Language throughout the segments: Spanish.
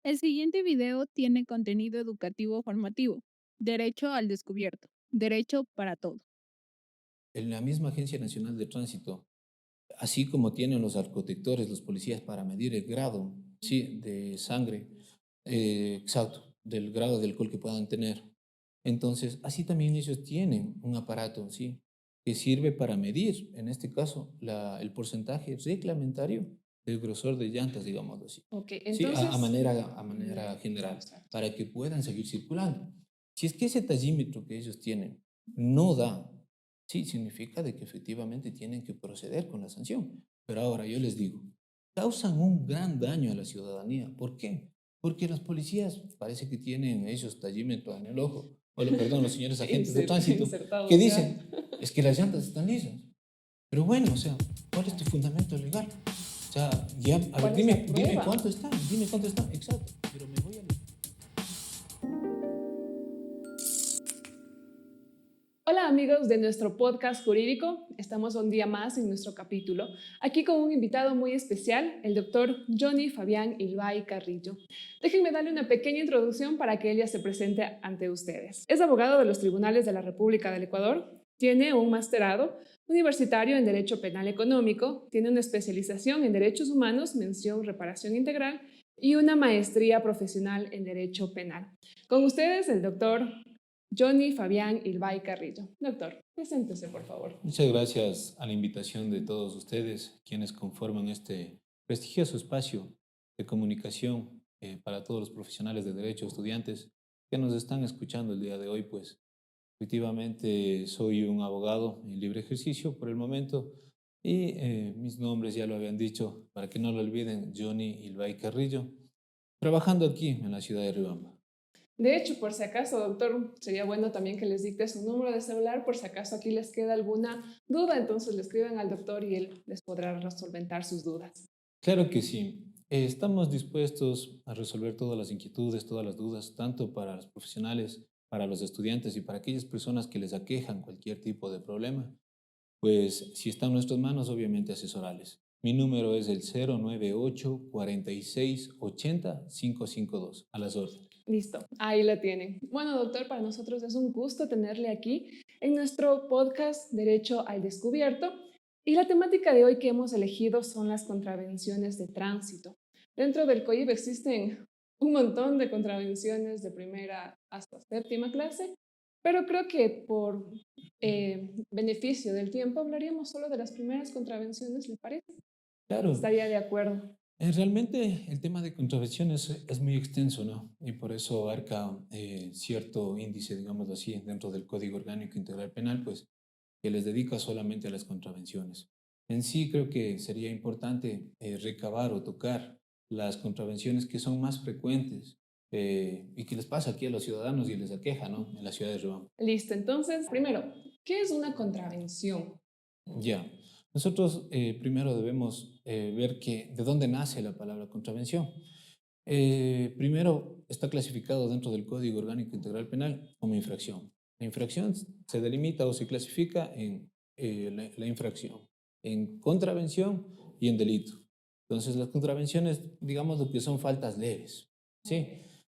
El siguiente video tiene contenido educativo formativo. Derecho al descubierto. Derecho para todo. En la misma Agencia Nacional de Tránsito, así como tienen los alcodetectores, los policías para medir el grado, sí, de sangre, exacto, del grado de alcohol que puedan tener. Entonces, así también ellos tienen un aparato, sí, que sirve para medir, en este caso, el porcentaje reglamentario del grosor de llantas, digamos así. Ok, Sí, a entonces, manera general, exacto. para que puedan seguir circulando. Si es que ese tallímetro que ellos tienen no da, sí, significa de que efectivamente tienen que proceder con la sanción. Pero ahora yo les digo, causan un gran daño a la ciudadanía. ¿Por qué? Porque los policías parece que tienen esos tallímetros en el ojo, perdón, los señores agentes de tránsito, que Insertados ya. dicen, es que las llantas están lisas. Pero bueno, o sea, ¿cuál es tu fundamento legal? O sea, ya, a ver, ¿Cuál es la dime prueba? cuánto está, exacto. Pero me voy a... Hola amigos de nuestro podcast jurídico, estamos un día más en nuestro capítulo, aquí con un invitado muy especial, el doctor Johnny Fabián Ilbay Carrillo. Déjenme darle una pequeña introducción para que ella se presente ante ustedes. Es abogado de los tribunales de la República del Ecuador, tiene un masterado universitario en Derecho Penal Económico, tiene una especialización en Derechos Humanos, mención reparación integral y una maestría profesional en Derecho Penal. Con ustedes, el doctor Johnny Fabián Ilbay Carrillo. Doctor, preséntese, por favor. Muchas gracias a la invitación de todos ustedes, quienes conforman este prestigioso espacio de comunicación para todos los profesionales de derecho, estudiantes que nos están escuchando el día de hoy. Pues efectivamente soy un abogado en libre ejercicio por el momento y mis nombres ya lo habían dicho, para que no lo olviden, Johnny Ilbay Carrillo, trabajando aquí en la ciudad de Riobamba. De hecho, por si acaso, doctor, sería bueno también que les dicte su número de celular, por si acaso aquí les queda alguna duda, entonces le escriben al doctor y él les podrá solventar sus dudas. Claro que sí. Estamos dispuestos a resolver todas las inquietudes, todas las dudas, tanto para los profesionales, para los estudiantes y para aquellas personas que les aquejan cualquier tipo de problema. Pues si está en nuestras manos, obviamente asesorarles. Mi número es el 098-4680-552. A las órdenes. Listo, ahí la tienen. Bueno, doctor, para nosotros es un gusto tenerle aquí en nuestro podcast Derecho al Descubierto. Y la temática de hoy que hemos elegido son las contravenciones de tránsito. Dentro del COIB existen un montón de contravenciones de primera hasta séptima clase, pero creo que por beneficio del tiempo hablaríamos solo de las primeras contravenciones, ¿le parece? Claro, Estaría de acuerdo. realmente el tema de contravenciones es muy extenso, ¿no? Y por eso abarca cierto índice, digamos así, dentro del Código Orgánico Integral Penal, pues que les dedica solamente a las contravenciones. En sí creo que sería importante recabar o tocar las contravenciones que son más frecuentes y que les pasa aquí a los ciudadanos y les aqueja, ¿no? En la ciudad de Riobamba. Listo, entonces, primero, ¿qué es una contravención? Ya, nosotros primero debemos ver de dónde nace la palabra contravención. Primero, está clasificado dentro del Código Orgánico Integral Penal como infracción. La infracción se delimita o se clasifica en la infracción, en contravención y en delito. Entonces, las contravenciones, digamos lo que son faltas leves, ¿sí?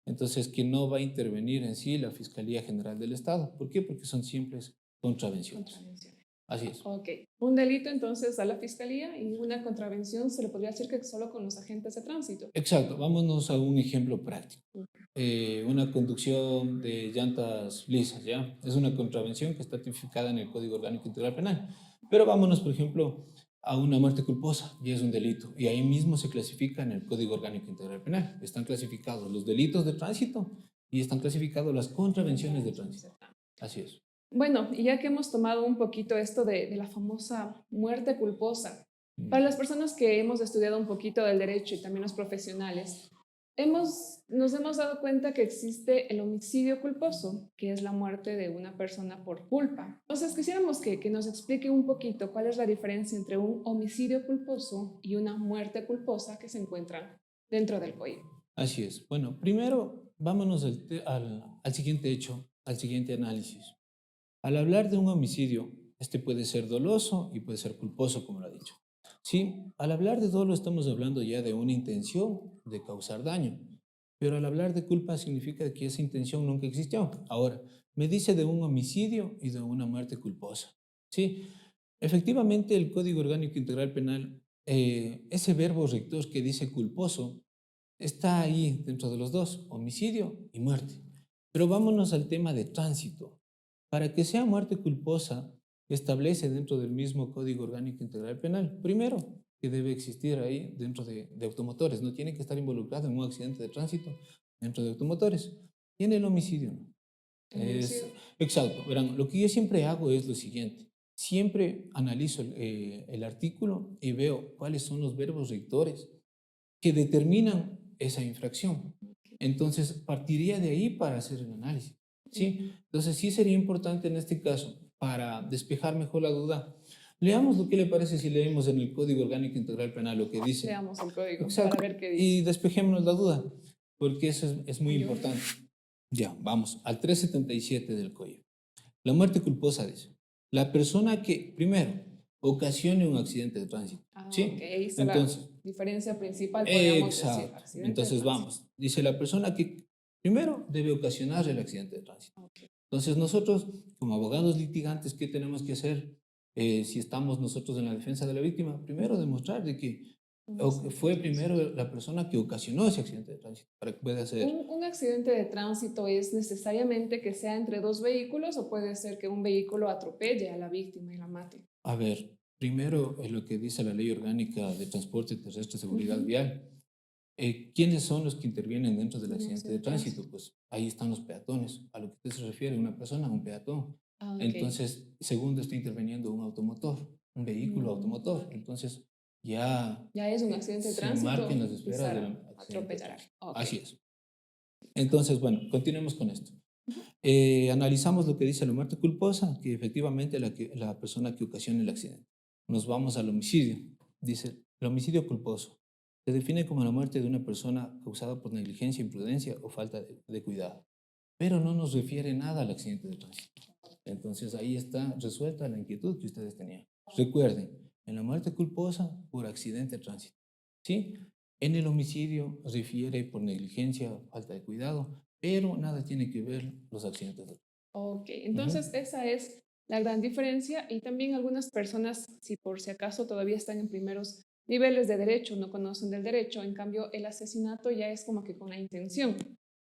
Entonces, que no va a intervenir en sí la Fiscalía General del Estado. ¿Por qué? Porque son simples contravenciones. Contravención. Así es. Ok, un delito entonces a la fiscalía y una contravención se le podría decir que solo con los agentes de tránsito. Exacto, vámonos a un ejemplo práctico. Una conducción de llantas lisas, ¿ya? Es una contravención que está tipificada en el Código Orgánico Integral Penal. Pero vámonos, por ejemplo, a una muerte culposa, y es un delito. Y ahí mismo se clasifica en el Código Orgánico Integral Penal. Están clasificados los delitos de tránsito y están clasificados las contravenciones de Contravenciones tránsito. de tránsito. Así es. Bueno, y ya que hemos tomado un poquito esto de la famosa muerte culposa, para las personas que hemos estudiado un poquito del derecho y también los profesionales, nos hemos dado cuenta que existe el homicidio culposo, que es la muerte de una persona por culpa. Entonces, quisiéramos que nos explique un poquito cuál es la diferencia entre un homicidio culposo y una muerte culposa que se encuentran dentro del COI. Así es. Bueno, primero vámonos al siguiente hecho, al siguiente análisis. Al hablar de un homicidio, este puede ser doloso y puede ser culposo, como lo ha dicho. Sí, al hablar de dolo estamos hablando ya de una intención de causar daño. pero al hablar de culpa significa que esa intención nunca existió. Ahora, me dice de un homicidio y de una muerte culposa. Sí, efectivamente el Código Orgánico Integral Penal, ese verbo rector que dice culposo, está ahí dentro de los dos, homicidio y muerte. Pero vámonos al tema de tránsito. Para que sea muerte culposa, establece dentro del mismo Código Orgánico Integral Penal, primero, que debe existir ahí dentro de automotores, no tiene que estar involucrado en un accidente de tránsito dentro de automotores. Y en el homicidio, ¿no? Es, exacto, verán, lo que yo siempre hago es lo siguiente, siempre analizo el artículo y veo cuáles son los verbos rectores que determinan esa infracción. Entonces, partiría de ahí para hacer el análisis, ¿sí? Entonces, sí sería importante en este caso, para despejar mejor la duda, leamos lo que le parece si leemos en el Código Orgánico Integral Penal lo que dice. Leamos el código. Exacto. Para ver qué dice. Y despejémonos la duda, porque eso es muy importante. Ya, vamos al 377 del Código. La muerte culposa dice, la persona que, primero, ocasione un accidente de tránsito. ¿Sí? Ok, ahí está entonces, la diferencia principal, podríamos exacto. decir. Entonces, vamos. Dice la persona que, primero, debe ocasionar el accidente de tránsito. Okay. Entonces, nosotros, como abogados litigantes, ¿qué tenemos que hacer si estamos nosotros en la defensa de la víctima? Primero, demostrar de que fue primero la persona que ocasionó ese accidente de tránsito para que pueda ser. ¿Un accidente de tránsito es necesariamente que sea entre dos vehículos o puede ser que un vehículo atropelle a la víctima y la mate? A ver, primero es lo que dice la Ley Orgánica de Transporte Terrestre y Seguridad Vial. ¿Quiénes son los que intervienen dentro del accidente de tránsito? Pues ahí están los peatones. A lo que usted se refiere, una persona, un peatón. Okay. Entonces, segundo, está interviniendo un automotor, un vehículo automotor. Entonces, ya es un accidente de tránsito. Se marquen las esferas del atropellar. Okay. Así es. Entonces, bueno, continuemos con esto. Analizamos lo que dice la muerte culposa, que efectivamente la persona que ocasiona el accidente. Nos vamos al homicidio. Dice, el homicidio culposo se define como la muerte de una persona causada por negligencia, imprudencia o falta de cuidado, pero no nos refiere nada al accidente de tránsito. Entonces ahí está resuelta la inquietud que ustedes tenían. Recuerden, en la muerte culposa por accidente de tránsito, ¿sí? En el homicidio refiere por negligencia, falta de cuidado, pero nada tiene que ver los accidentes de tránsito. Ok, entonces esa es la gran diferencia y también algunas personas, si por si acaso todavía están en primeros niveles de derecho, no conocen del derecho, en cambio el asesinato ya es como que con la intención.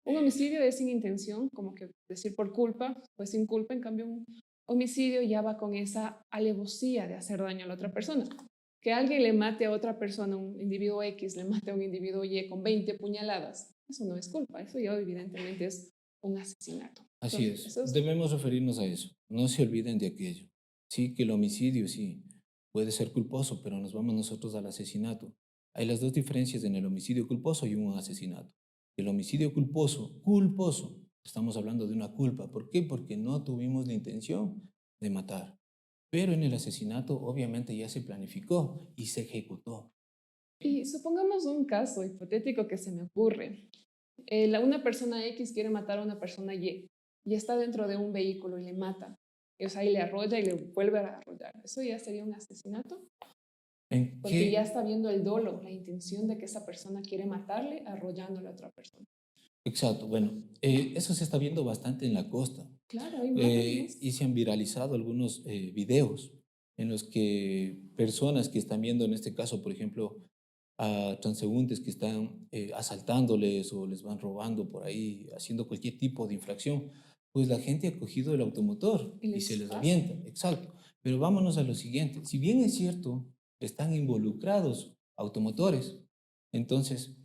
Un homicidio es sin intención, como que decir por culpa, pues sin culpa, en cambio un homicidio ya va con esa alevosía de hacer daño a la otra persona. Que alguien le mate a otra persona, un individuo X le mate a un individuo Y con 20 puñaladas, eso no es culpa, eso ya evidentemente es un asesinato. Así es, debemos referirnos a eso, no se olviden de aquello. Sí, que el homicidio sí puede ser culposo, pero nos vamos nosotros al asesinato. Hay las dos diferencias en el homicidio culposo y un asesinato. El homicidio culposo, estamos hablando de una culpa. ¿Por qué? Porque no tuvimos la intención de matar. Pero en el asesinato obviamente ya se planificó y se ejecutó. Y supongamos un caso hipotético que se me ocurre. Una persona X quiere matar a una persona Y está dentro de un vehículo y le mata. O sea, y le arrolla y le vuelve a arrollar. ¿Eso ya sería un asesinato? Porque ya está viendo el dolo, la intención de que esa persona quiere matarle arrollándole a otra persona. Exacto, bueno, eso se está viendo bastante en la costa. Claro, hay y se han viralizado algunos videos en los que personas que están viendo, en este caso, por ejemplo, a transeúntes que están asaltándoles o les van robando por ahí, haciendo cualquier tipo de infracción, pues la gente ha cogido el automotor y se les avienta. Exacto. Pero vámonos a lo siguiente. Si bien es cierto, están involucrados automotores, entonces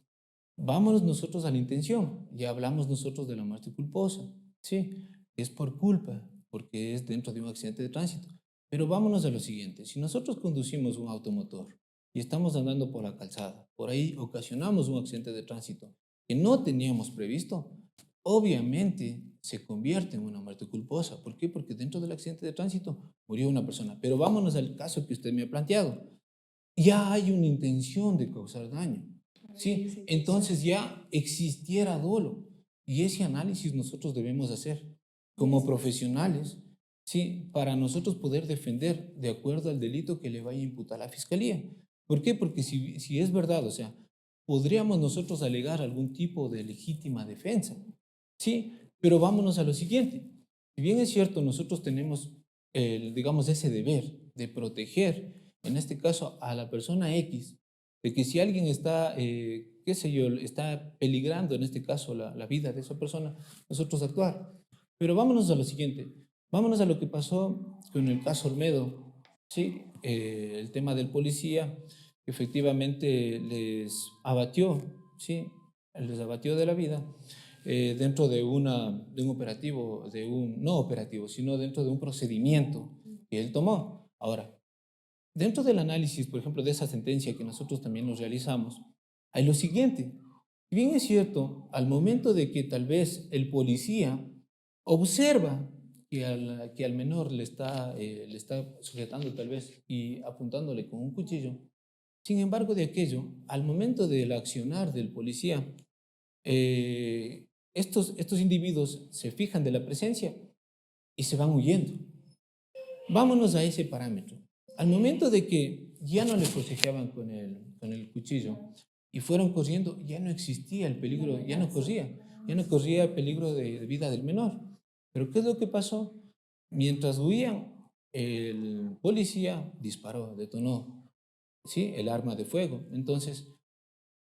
vámonos nosotros a la intención. Ya hablamos nosotros de la muerte culposa. Sí, es por culpa, porque es dentro de un accidente de tránsito. Pero vámonos a lo siguiente. Si nosotros conducimos un automotor y estamos andando por la calzada, por ahí ocasionamos un accidente de tránsito que no teníamos previsto, obviamente se convierte en una muerte culposa. ¿Por qué? Porque dentro del accidente de tránsito murió una persona. Pero vámonos al caso que usted me ha planteado. Ya hay una intención de causar daño. ¿Sí? Entonces ya existiera dolo. Y ese análisis nosotros debemos hacer como profesionales, ¿sí? Para nosotros poder defender de acuerdo al delito que le vaya a imputar la fiscalía. ¿Por qué? Porque si es verdad, o sea, podríamos nosotros alegar algún tipo de legítima defensa, ¿sí? Pero vámonos a lo siguiente. Si bien es cierto, nosotros tenemos, digamos, ese deber de proteger, en este caso, a la persona X, de que si alguien está, qué sé yo, está peligrando, en este caso, la vida de esa persona, nosotros actuar. Pero vámonos a lo siguiente. Vámonos a lo que pasó con el caso Olmedo, ¿sí? El tema del policía, que efectivamente les abatió, ¿sí? Les abatió de la vida dentro de un operativo, no operativo, sino dentro de un procedimiento que él tomó. Ahora, dentro del análisis, por ejemplo, de esa sentencia que nosotros también nos realizamos, hay lo siguiente. Si bien es cierto, al momento de que tal vez el policía observa que al menor le está sujetando tal vez y apuntándole con un cuchillo, sin embargo de aquello, al momento del accionar del policía, estos individuos se fijan de la presencia y se van huyendo. Vámonos a ese parámetro. Al momento de que ya no le forcejeaban con el cuchillo y fueron corriendo, ya no existía el peligro, ya no corría peligro de vida del menor. Pero ¿qué es lo que pasó? Mientras huían, el policía disparó, detonó, ¿sí? El arma de fuego. Entonces,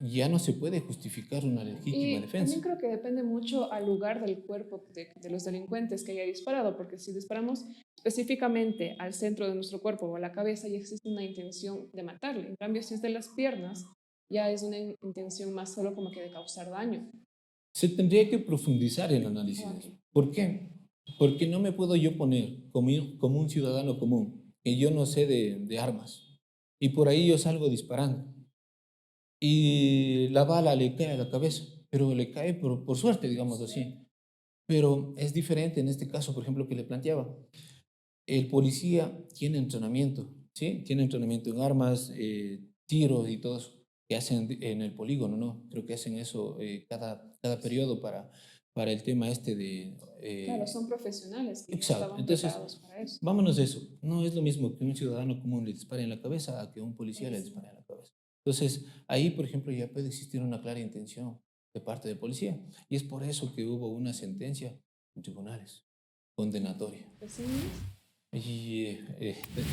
ya no se puede justificar una legítima defensa. También creo que depende mucho al lugar del cuerpo de los delincuentes que haya disparado, porque si disparamos específicamente al centro de nuestro cuerpo o a la cabeza, ya existe una intención de matarle. En cambio, si es de las piernas, ya es una intención más solo como que de causar daño. Se tendría que profundizar el análisis. Okay. ¿Por qué? Porque no me puedo yo poner como un ciudadano común, que yo no sé de armas, y por ahí yo salgo disparando. Y la bala le cae a la cabeza, pero le cae por suerte, digamos así. Pero es diferente en este caso, por ejemplo, que le planteaba. El policía tiene entrenamiento, ¿sí? Tiene entrenamiento en armas, tiros y todo eso, que hacen en el polígono, ¿no? Creo que hacen eso cada periodo para el tema este de... Claro, son profesionales que exacto. estaban Entonces, preparados para eso. vámonos a eso. No es lo mismo que un ciudadano común le dispare en la cabeza a que un policía le dispare en la cabeza. Entonces, ahí, por ejemplo, ya puede existir una clara intención de parte del policía. Y es por eso que hubo una sentencia en tribunales condenatoria. ¿Sí? Y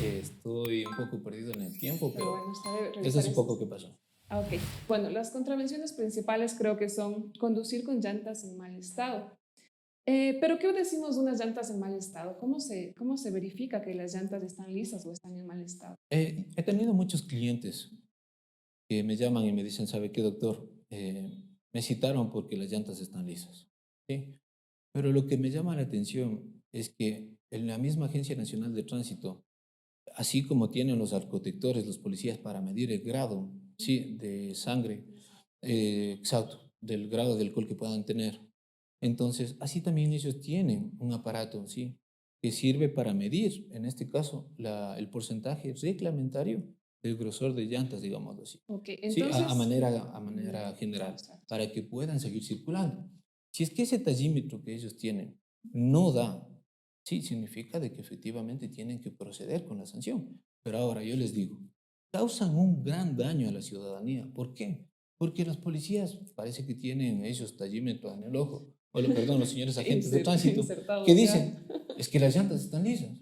estoy un poco perdido en el tiempo, pero bueno, está de eso revisar es un poco que pasó. Ok, bueno, las contravenciones principales creo que son conducir con llantas en mal estado. Pero ¿qué decimos de unas llantas en mal estado? ¿Cómo se verifica que las llantas están lisas o están en mal estado? He tenido muchos clientes que me llaman y me dicen, ¿sabe qué, doctor? Me citaron porque las llantas están lisas, ¿sí? Pero lo que me llama la atención es que en la misma Agencia Nacional de Tránsito, así como tienen los alcotectores, los policías, para medir el grado, ¿sí? De sangre, exacto, del grado de alcohol que puedan tener. Entonces, así también ellos tienen un aparato, ¿sí? Que sirve para medir, en este caso, el porcentaje reglamentario del grosor de llantas, digamos así. Okay, Sí, entonces, a manera general, para que puedan seguir circulando. Si es que ese tallímetro que ellos tienen no da, sí, significa de que efectivamente tienen que proceder con la sanción. Pero ahora yo les digo, causan un gran daño a la ciudadanía. ¿Por qué? Porque los policías parece que tienen esos tallímetros en el ojo, perdón, los señores agentes de tránsito, que dicen, es que las llantas están lisas.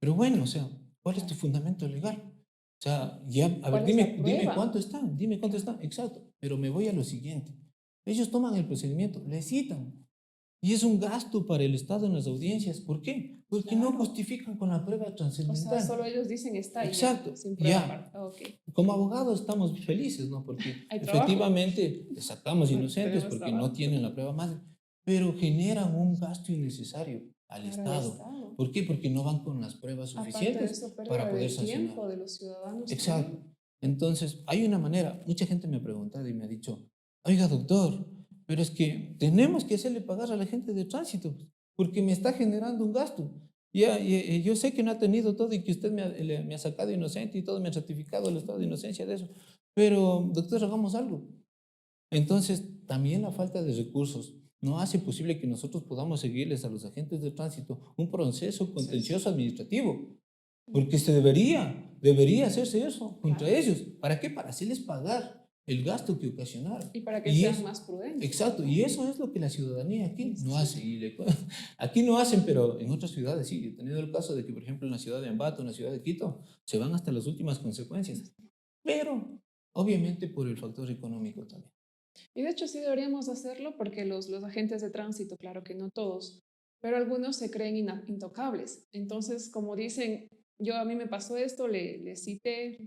Pero bueno, o sea, ¿cuál es tu fundamento legal? O sea, ya, a ver, dime cuánto está, exacto. Pero me voy a lo siguiente. Ellos toman el procedimiento, le citan. Y es un gasto para el Estado en las audiencias. ¿Por qué? Porque no justifican con la prueba trascendental. O sea, solo ellos dicen está ahí. Exacto. Ya, sin prueba. Okay. Como abogados estamos felices, ¿no? Porque efectivamente les sacamos inocentes porque no tienen la prueba madre. Pero generan un gasto innecesario al Estado. ¿Por qué? Porque no van con las pruebas suficientes para poder sancionar. El tiempo de los ciudadanos. Exacto. También. Entonces, hay una manera. Mucha gente me ha preguntado y me ha dicho, oiga, doctor, pero es que tenemos que hacerle pagar a la gente de tránsito porque me está generando un gasto. Yo sé que no ha tenido todo y que usted me ha sacado inocente y todo, me ha certificado el estado de inocencia de eso. Pero, doctor, hagamos algo. Entonces, también la falta de recursos no hace posible que nosotros podamos seguirles a los agentes de tránsito un proceso contencioso administrativo. Porque debería hacerse eso contra ellos. ¿Para qué? Para hacerles pagar el gasto que ocasionaron. Y para que Y sean es- más prudentes. Exacto, y eso es lo que la ciudadanía aquí no hace. Aquí no hacen, pero en otras ciudades sí. He tenido el caso de que, por ejemplo, en la ciudad de Ambato, en la ciudad de Quito, se van hasta las últimas consecuencias. Pero, obviamente, por el factor económico también. Y de hecho sí deberíamos hacerlo porque los agentes de tránsito, claro que no todos, pero algunos se creen intocables. Entonces, como dicen, yo a mí me pasó esto, le cité,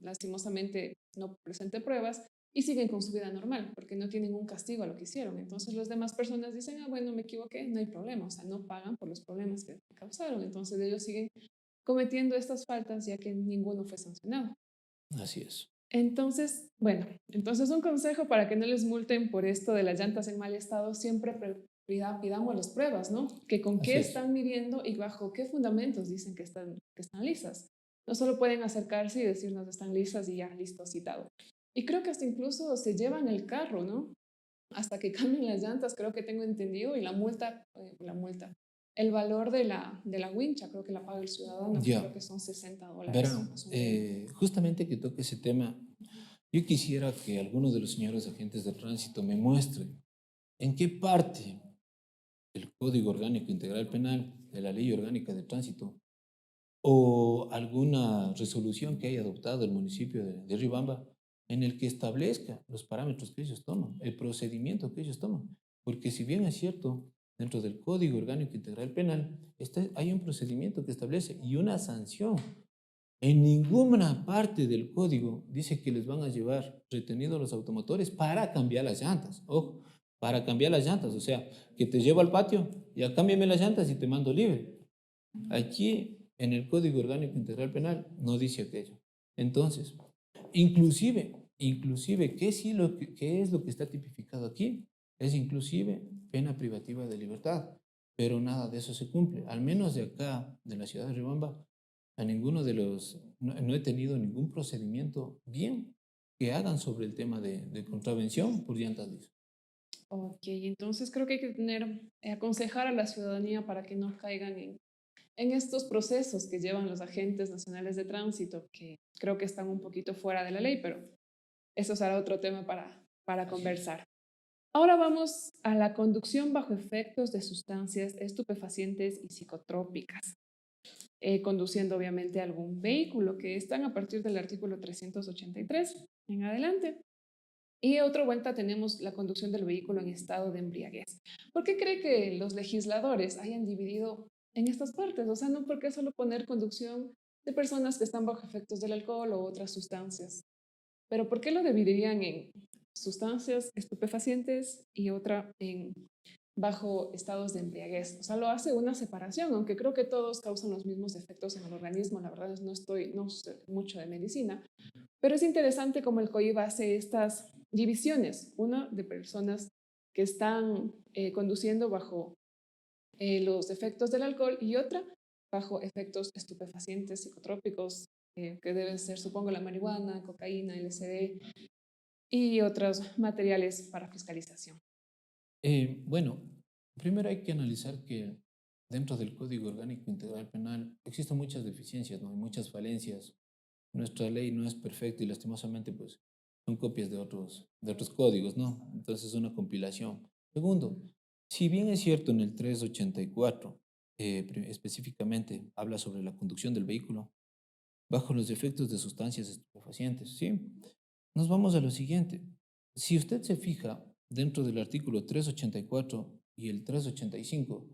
lastimosamente no presenté pruebas y siguen con su vida normal porque no tienen un castigo a lo que hicieron. Entonces, las demás personas dicen, ah, bueno, me equivoqué, no hay problema, o sea, no pagan por los problemas que causaron. Entonces, ellos siguen cometiendo estas faltas ya que ninguno fue sancionado. Así es. Entonces, bueno, entonces un consejo para que no les multen por esto de las llantas en mal estado, siempre pidamos las pruebas, ¿no? Que con qué Así es. están midiendo y bajo qué fundamentos dicen que están lisas. No solo pueden acercarse y decirnos están lisas y ya, listo, citado. Y creo que hasta incluso se llevan el carro, ¿no? Hasta que cambien las llantas, creo que tengo entendido, y el valor de la wincha, creo que la paga el ciudadano, que Ya, creo que son $60 verán, más o menos. justamente que toque ese tema, yo quisiera que algunos de los señores agentes de tránsito me muestren en qué parte del Código Orgánico Integral Penal, de la Ley Orgánica de Tránsito, o alguna resolución que haya adoptado el municipio de Riobamba en el que establezca los parámetros que ellos toman, el procedimiento que ellos toman. Porque si bien es cierto, dentro del Código Orgánico Integral Penal hay un procedimiento que establece y una sanción. En ninguna parte del código dice que les van a llevar retenidos los automotores para cambiar las llantas. Ojo, para cambiar las llantas. O sea, que te llevo al patio, ya cámbiame las llantas y te mando libre. Aquí, en el Código Orgánico Integral Penal, no dice aquello. Entonces, inclusive, ¿qué es lo que está tipificado aquí? Es inclusive pena privativa de libertad. Pero nada de eso se cumple. Al menos de acá, de la ciudad de Riobamba, a ninguno de los, no he tenido ningún procedimiento bien que hagan sobre el tema de contravención por llantas lisas. Ok, entonces creo que hay que aconsejar a la ciudadanía para que no caigan en estos procesos que llevan los agentes nacionales de tránsito, que creo que están un poquito fuera de la ley, pero eso será otro tema para conversar. Ahora vamos a la conducción bajo efectos de sustancias estupefacientes y psicotrópicas, conduciendo obviamente algún vehículo, que están a partir del artículo 383 en adelante. Y otra vuelta tenemos la conducción del vehículo en estado de embriaguez. ¿Por qué cree que los legisladores hayan dividido en estas partes? O sea, no por qué solo poner conducción de personas que están bajo efectos del alcohol o otras sustancias, pero ¿por qué lo dividirían en sustancias estupefacientes y otra en bajo estados de embriaguez? O sea, lo hace una separación, aunque creo que todos causan los mismos efectos en el organismo. La verdad es no sé mucho de medicina, pero es interesante cómo el COIB hace estas divisiones. Una de personas que están conduciendo bajo los efectos del alcohol y otra bajo efectos estupefacientes, psicotrópicos, que deben ser, supongo, la marihuana, cocaína, LSD y otros materiales para fiscalización. Bueno, primero hay que analizar que dentro del Código Orgánico Integral Penal existen muchas deficiencias, ¿no? Hay muchas falencias. Nuestra ley no es perfecta y lastimosamente pues son copias de otros códigos, ¿no? Entonces es una compilación. Segundo, si bien es cierto en el 384 específicamente habla sobre la conducción del vehículo bajo los efectos de sustancias estupefacientes, ¿sí? Nos vamos a lo siguiente. Si usted se fija dentro del artículo 384 y el 385,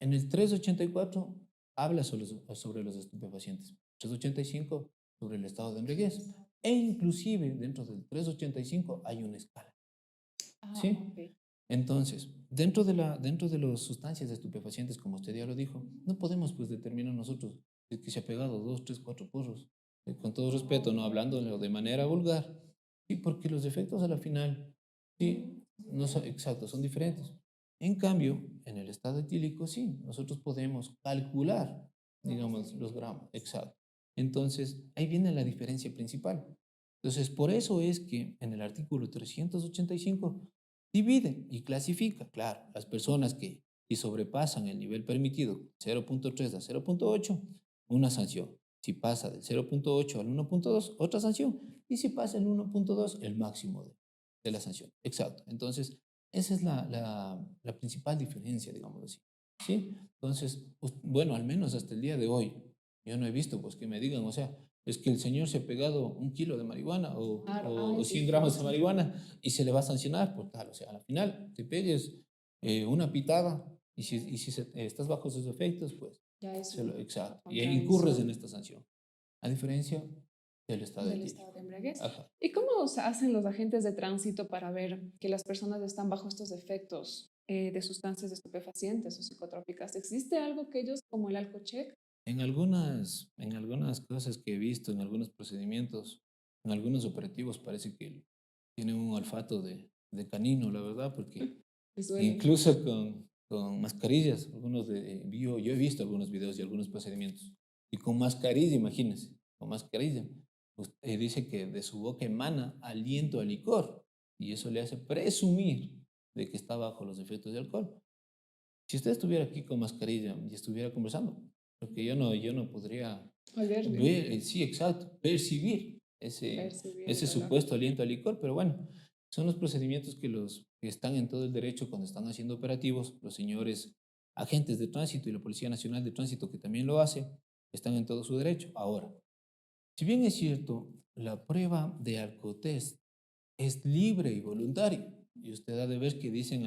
en el 384 habla sobre los estupefacientes, 385 sobre el estado de embriaguez, e inclusive dentro del 385 hay una escala, Ah, ¿sí? ok. Entonces, dentro de las sustancias estupefacientes, como usted ya lo dijo, no podemos pues determinar nosotros que se ha pegado 2, 3, 4 porros, con todo respeto, no hablándolo de manera vulgar, sí, porque los efectos a la final, sí, no son exactos, son diferentes. En cambio, en el estado etílico, sí, nosotros podemos calcular, digamos, los gramos, exacto. Entonces, ahí viene la diferencia principal. Entonces, por eso es que en el artículo 385 divide y clasifica, claro, las personas que si sobrepasan el nivel permitido 0.3 a 0.8, una sanción. Si pasa del 0.8 al 1.2, otra sanción. Y si pasa el 1.2, el máximo de la sanción. Exacto. Entonces, esa es la principal diferencia, digamos así. ¿Sí? Entonces, pues, bueno, al menos hasta el día de hoy, yo no he visto pues que me digan, o sea, es que el señor se ha pegado 1 kilo de marihuana Claro, o ay, 100 qué gramos de fuerte. marihuana y se le va a sancionar por tal. O sea, al final te pegues una pitada y si estás bajo sus efectos, pues, Ya es una exacto. Y ahí incurres en contravención esta sanción. A diferencia del estado del etílico. estado de embriaguez. Ajá. ¿Y cómo se hacen los agentes de tránsito para ver que las personas están bajo estos efectos de sustancias estupefacientes o psicotrópicas? ¿Existe algo que ellos, como el alcocheck? En algunas cosas que he visto, en algunos procedimientos, en algunos operativos, parece que tienen un olfato de canino, la verdad, porque Les duele. incluso con mascarillas, yo he visto algunos videos y algunos procedimientos, y con mascarilla, imagínense, con mascarilla, pues, dice que de su boca emana aliento a licor, y eso le hace presumir de que está bajo los efectos de alcohol. Si usted estuviera aquí con mascarilla y estuviera conversando, porque yo no podría Oler, ver, sí, exacto, percibir percibir ese el olor. supuesto aliento a licor, pero bueno, son los procedimientos que los que están en todo el derecho cuando están haciendo operativos, los señores agentes de tránsito y la Policía Nacional de Tránsito, que también lo hace, están en todo su derecho. Ahora, si bien es cierto, la prueba de alcotest es libre y voluntaria. Y usted ha de ver que dicen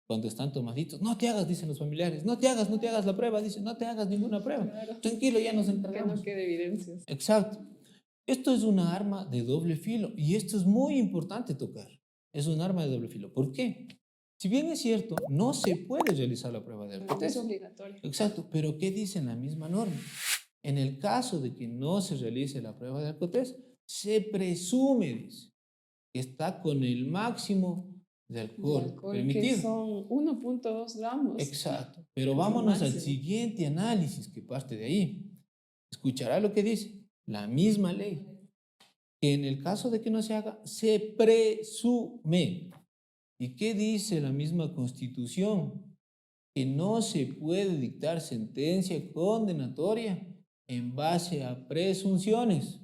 cuando están tomaditos, no te hagas, dicen los familiares, no te hagas la prueba, dicen, no te hagas ninguna prueba. Claro, Tranquilo, ya nos que no encargamos. quede evidencias. Exacto. Esto es una arma de doble filo y esto es muy importante tocar. Es un arma de doble filo. ¿Por qué? Si bien es cierto, no se puede realizar la prueba de No es alcotest. obligatorio. Exacto, pero ¿qué dice en la misma norma? En el caso de que no se realice la prueba de alcotest, se presume, dice, que está con el máximo de De alcohol alcohol, que permitido. son 1.2 gramos. Exacto. Pero Es lo vámonos al máximo. siguiente análisis que parte de ahí. Escuchará lo que dice la misma ley, que en el caso de que no se haga, se presume. ¿Y qué dice la misma Constitución? Que no se puede dictar sentencia condenatoria en base a presunciones.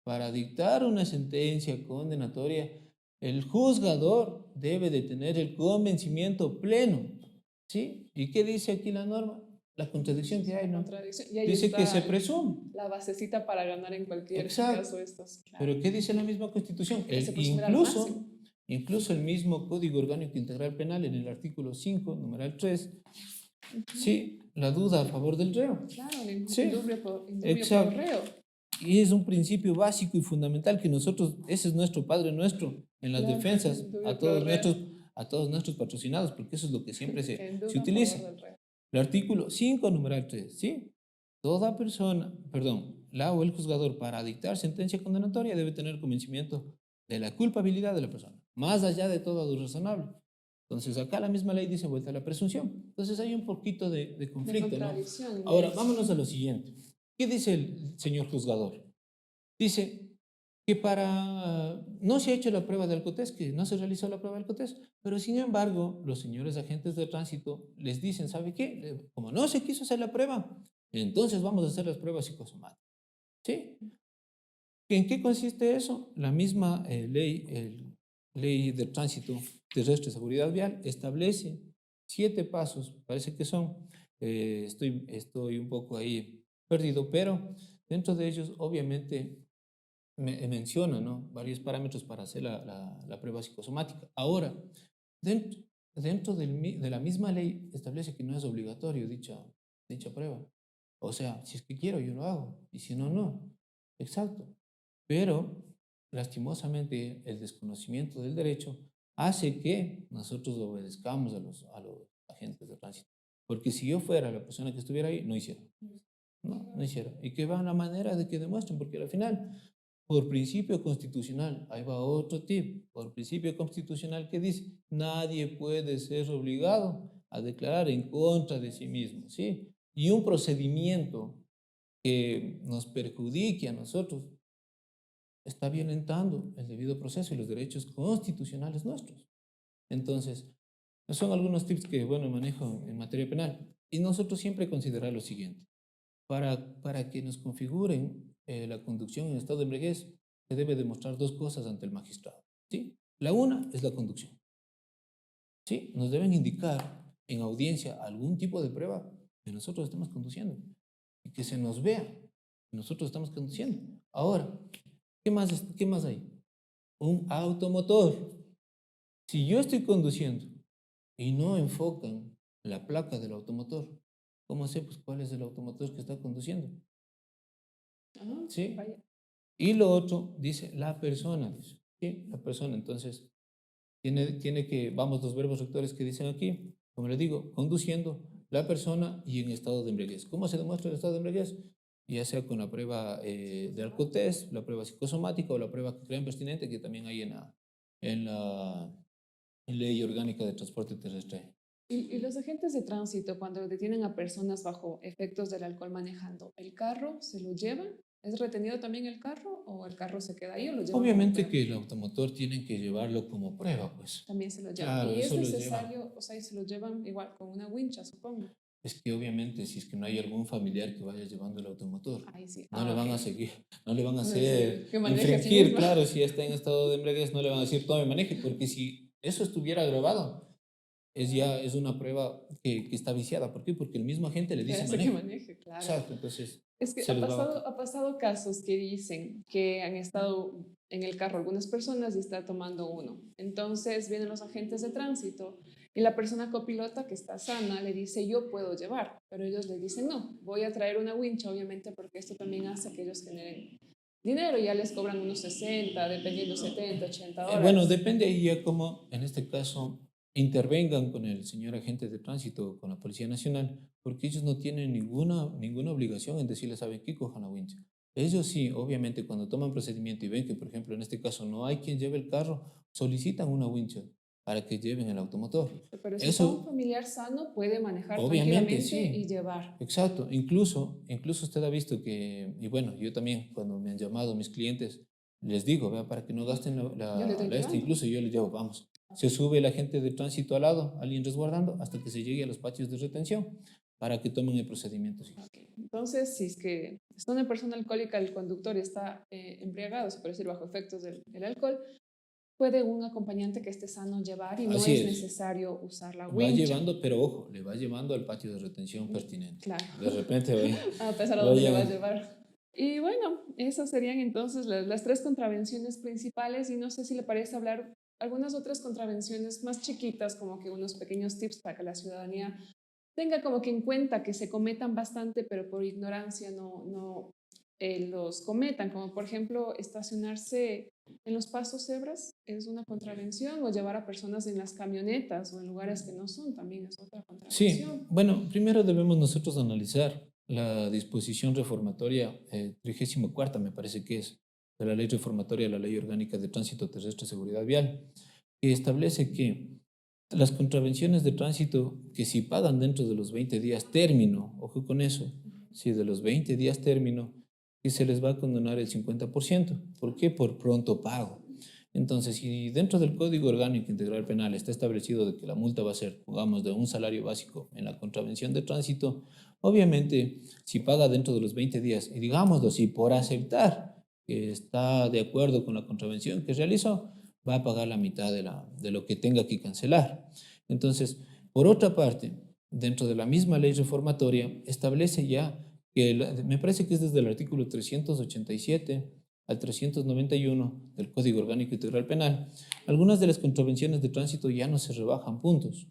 Para dictar una sentencia condenatoria, el juzgador debe de tener el convencimiento pleno. ¿Sí? ¿Y qué dice aquí la norma? La contradicción que hay, La ¿no? contradicción. Y ahí Dice que se está presume. la basecita para ganar en cualquier Exacto. caso estos. Claro. Pero ¿qué dice la misma Constitución? Que se presumirá lo máximo. Incluso el mismo Código Orgánico Integral Penal en el artículo 5, numeral 3, sí, la duda a favor del reo. Claro, Sí, indubio por exacto. reo. Y es un principio básico y fundamental que nosotros, ese es nuestro Padre nuestro en las Claro, defensas indubio a pro todos reo. nuestros patrocinados, porque eso es lo que siempre En se duda a favor utiliza. del reo. El artículo 5, numeral 3, ¿sí? Toda persona, la o el juzgador para dictar sentencia condenatoria debe tener convencimiento de la culpabilidad de la persona, más allá de todo duda razonable. Entonces, acá la misma ley dice vuelta a la presunción. Entonces, hay un poquito de conflicto, De ¿no? contradicción. Ahora, vámonos a lo siguiente. ¿Qué dice el señor juzgador? Dice que no se ha hecho la prueba de alcotest, que no se realizó la prueba de alcotest, pero sin embargo, los señores agentes de tránsito les dicen, ¿sabe qué? Como no se quiso hacer la prueba, entonces vamos a hacer las pruebas psicosomáticas. ¿Sí? ¿En qué consiste eso? La misma ley de tránsito terrestre, seguridad vial, establece 7 pasos, parece que son, estoy un poco ahí perdido, pero dentro de ellos obviamente menciona, ¿no?, varios parámetros para hacer la prueba psicosomática. Ahora, dentro, de la misma ley establece que no es obligatorio dicha prueba. O sea, si es que quiero, yo lo hago, y si no, no. Exacto. Pero, lastimosamente, el desconocimiento del derecho hace que nosotros obedezcamos a los agentes de tránsito. Porque si yo fuera la persona que estuviera ahí, no hiciera. No hiciera. Y que va la manera de que demuestren, porque al final, por principio constitucional, ahí va otro tip, por principio constitucional que dice, nadie puede ser obligado a declarar en contra de sí mismo, ¿sí? Y un procedimiento que nos perjudique a nosotros está violentando el debido proceso y los derechos constitucionales nuestros. Entonces, son algunos tips que, bueno, manejo en materia penal. Y nosotros siempre considerar lo siguiente. Para que nos configuren la conducción en estado de embriaguez, se debe demostrar dos cosas ante el magistrado, ¿sí? La una es la conducción, ¿sí? Nos deben indicar en audiencia algún tipo de prueba que nosotros estamos conduciendo y que se nos vea que nosotros estamos conduciendo. Ahora, qué más hay? Un automotor. Si yo estoy conduciendo y no enfocan la placa del automotor, ¿cómo sé pues, cuál es el automotor que está conduciendo? ¿Sí? Vaya. Y lo otro, dice la persona. Dice, ¿sí? La persona, entonces, tiene que, vamos, los verbos rectores que dicen aquí, como le digo, conduciendo, la persona y en estado de embriaguez. ¿Cómo se demuestra el estado de embriaguez? Ya sea con la prueba de alcotest, la prueba psicosomática o la prueba que crean pertinente, que también hay en la Ley Orgánica de Transporte Terrestre. Y los agentes de tránsito, cuando detienen a personas bajo efectos del alcohol manejando, ¿el carro se lo llevan? ¿Es retenido también el carro o el carro se queda ahí o lo llevan? Obviamente que el automotor tienen que llevarlo como prueba, pues. También se lo llevan. Claro, ¿Y es eso lo necesario, lleva. o sea, y se lo llevan igual con una wincha, supongo? Es que obviamente si es que no hay algún familiar que vaya llevando el automotor, Ahí sí. no le van a ok. seguir, no le van a Sí, hacer que maneje a sí infringir, mismo. claro, si está en estado de embriaguez, no le van a decir tome maneje, porque si eso estuviera grabado, es una prueba que está viciada. ¿Por qué? Porque el mismo agente le Le dice hace que maneje. maneje, claro. Exacto, entonces Es que se les va a... ha pasado casos que dicen que han estado en el carro algunas personas y está tomando uno. Entonces vienen los agentes de tránsito y la persona copilota que está sana le dice yo puedo llevar, pero ellos le dicen no, voy a traer una wincha obviamente porque esto también hace que ellos generen dinero, ya les cobran unos 60, dependiendo 70, 80 Bueno, dólares. depende ahí ya cómo, en este caso, intervengan con el señor agente de tránsito, con la Policía Nacional, porque ellos no tienen ninguna obligación en decirles, ¿saben qué? Cojan la wincha. Ellos sí, obviamente, cuando toman procedimiento y ven que, por ejemplo, en este caso no hay quien lleve el carro, solicitan una wincha para que lleven el automotor. Pero si está un Eso, familiar sano puede manejar obviamente, tranquilamente y sí. llevar. Exacto, incluso usted ha visto que, y bueno, yo también cuando me han llamado mis clientes, les digo, vea, para que no gasten Yo le estoy llevando. incluso yo les llevo, vamos, se sube el agente de tránsito al lado, alguien resguardando, hasta que se llegue a los patios de retención, para que tomen el procedimiento. Sí. Okay. Entonces, si es que está una persona alcohólica, el conductor está embriagado, se puede decir bajo efectos del alcohol, puede un acompañante que esté sano llevar y no Así es es. necesario usar la Va wincha. llevando, pero ojo, le va llevando al patio de retención pertinente. Claro. De repente va, A pesar de va dónde le va a llevando. llevar. Y bueno, esas serían entonces las tres contravenciones principales y no sé si le parece hablar algunas otras contravenciones más chiquitas, como que unos pequeños tips para que la ciudadanía tenga como que en cuenta que se cometan bastante, pero por ignorancia no los cometan, como por ejemplo estacionarse en los pasos cebras es una contravención o llevar a personas en las camionetas o en lugares que no son también es otra Sí, contravención. bueno, primero debemos nosotros analizar la disposición reformatoria 34, me parece que es, de la ley reformatoria de la Ley Orgánica de Tránsito Terrestre y Seguridad Vial, que establece que las contravenciones de tránsito que si pagan dentro de los 20 días término, ojo con eso, si de los 20 días término, que se les va a condonar el 50%. ¿Por qué? Por pronto pago. Entonces, si dentro del Código Orgánico Integral Penal está establecido de que la multa va a ser, pongamos, de un salario básico en la contravención de tránsito, obviamente, si paga dentro de los 20 días, y digámoslo así, por aceptar que está de acuerdo con la contravención que realizó, va a pagar la mitad de lo que tenga que cancelar. Entonces, por otra parte, dentro de la misma ley reformatoria, establece ya que, me parece que es desde el artículo 387 al 391 del Código Orgánico Integral Penal, algunas de las contravenciones de tránsito ya no se rebajan puntos.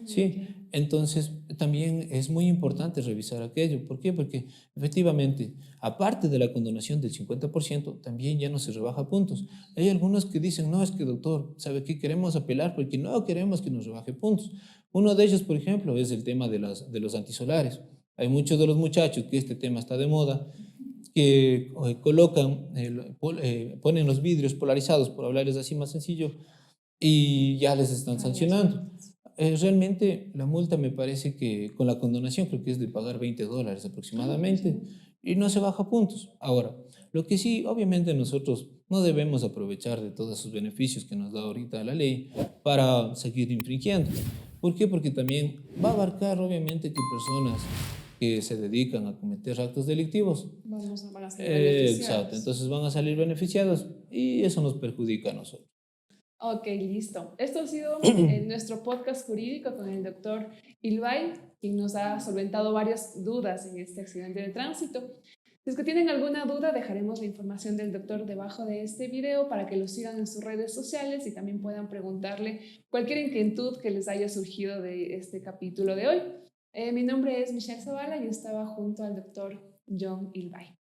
Sí, entonces también es muy importante revisar aquello. ¿Por qué? Porque efectivamente, aparte de la condonación del 50%, también ya no se rebaja puntos. Hay algunos que dicen, no, es que doctor, ¿sabe qué? Queremos apelar porque no queremos que nos rebaje puntos. Uno de ellos, por ejemplo, es el tema de los antisolares. Hay muchos de los muchachos que este tema está de moda, que colocan, ponen los vidrios polarizados, por hablarles así más sencillo, y ya les están sancionando. Realmente la multa me parece que con la condonación creo que es de pagar $20 aproximadamente y no se baja puntos. Ahora, lo que sí, obviamente nosotros no debemos aprovechar de todos esos beneficios que nos da ahorita la ley para seguir infringiendo. ¿Por qué? Porque también va a abarcar obviamente que personas que se dedican a cometer actos delictivos. Van a ser beneficiados. Exacto, entonces van a salir beneficiados y eso nos perjudica a nosotros. Ok, listo. Esto ha sido nuestro podcast jurídico con el doctor Ilvay, quien nos ha solventado varias dudas en este accidente de tránsito. Si es que tienen alguna duda, dejaremos la información del doctor debajo de este video para que lo sigan en sus redes sociales y también puedan preguntarle cualquier inquietud que les haya surgido de este capítulo de hoy. Mi nombre es Michelle Zavala y estaba junto al doctor John Ilvay.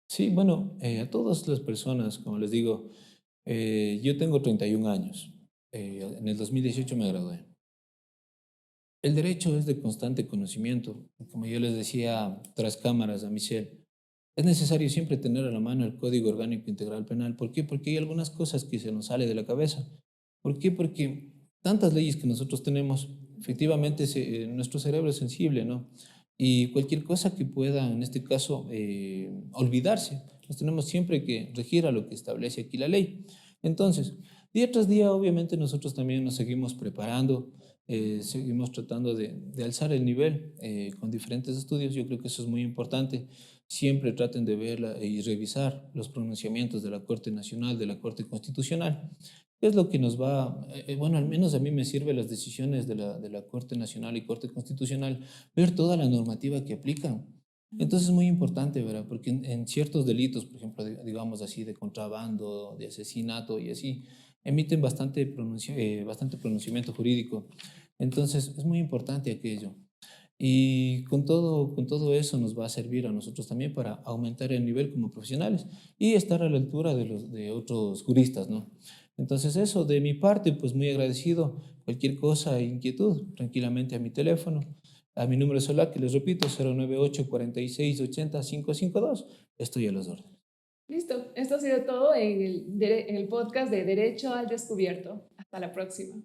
Sí, bueno, a todas las personas, como les digo, yo tengo 31 años. En el 2018 me gradué. El derecho es de constante conocimiento. Como yo les decía tras cámaras a Michelle, es necesario siempre tener a la mano el Código Orgánico Integral Penal. ¿Por qué? Porque hay algunas cosas que se nos sale de la cabeza. ¿Por qué? Porque tantas leyes que nosotros tenemos, efectivamente nuestro cerebro es sensible, ¿no? Y cualquier cosa que pueda, en este caso, olvidarse, nos tenemos siempre que regir a lo que establece aquí la ley. Entonces, día tras día, obviamente, nosotros también nos seguimos preparando, seguimos tratando de alzar el nivel con diferentes estudios. Yo creo que eso es muy importante. Siempre traten de ver y revisar los pronunciamientos de la Corte Nacional, de la Corte Constitucional. ¿Qué es lo que nos va, bueno, al menos a mí me sirve las decisiones de la Corte Nacional y Corte Constitucional, ver toda la normativa que aplican? Entonces es muy importante, ¿verdad? Porque en ciertos delitos, por ejemplo, digamos así, de contrabando, de asesinato y así, emiten bastante pronunciamiento jurídico. Entonces es muy importante aquello. Y con todo eso nos va a servir a nosotros también para aumentar el nivel como profesionales y estar a la altura de otros juristas, ¿no? Entonces eso, de mi parte, pues muy agradecido. Cualquier cosa, inquietud, tranquilamente a mi teléfono, a mi número celular, que les repito, 098 46 80 552. Estoy a las órdenes. Listo, esto ha sido todo en el podcast de Derecho al Descubierto. Hasta la próxima.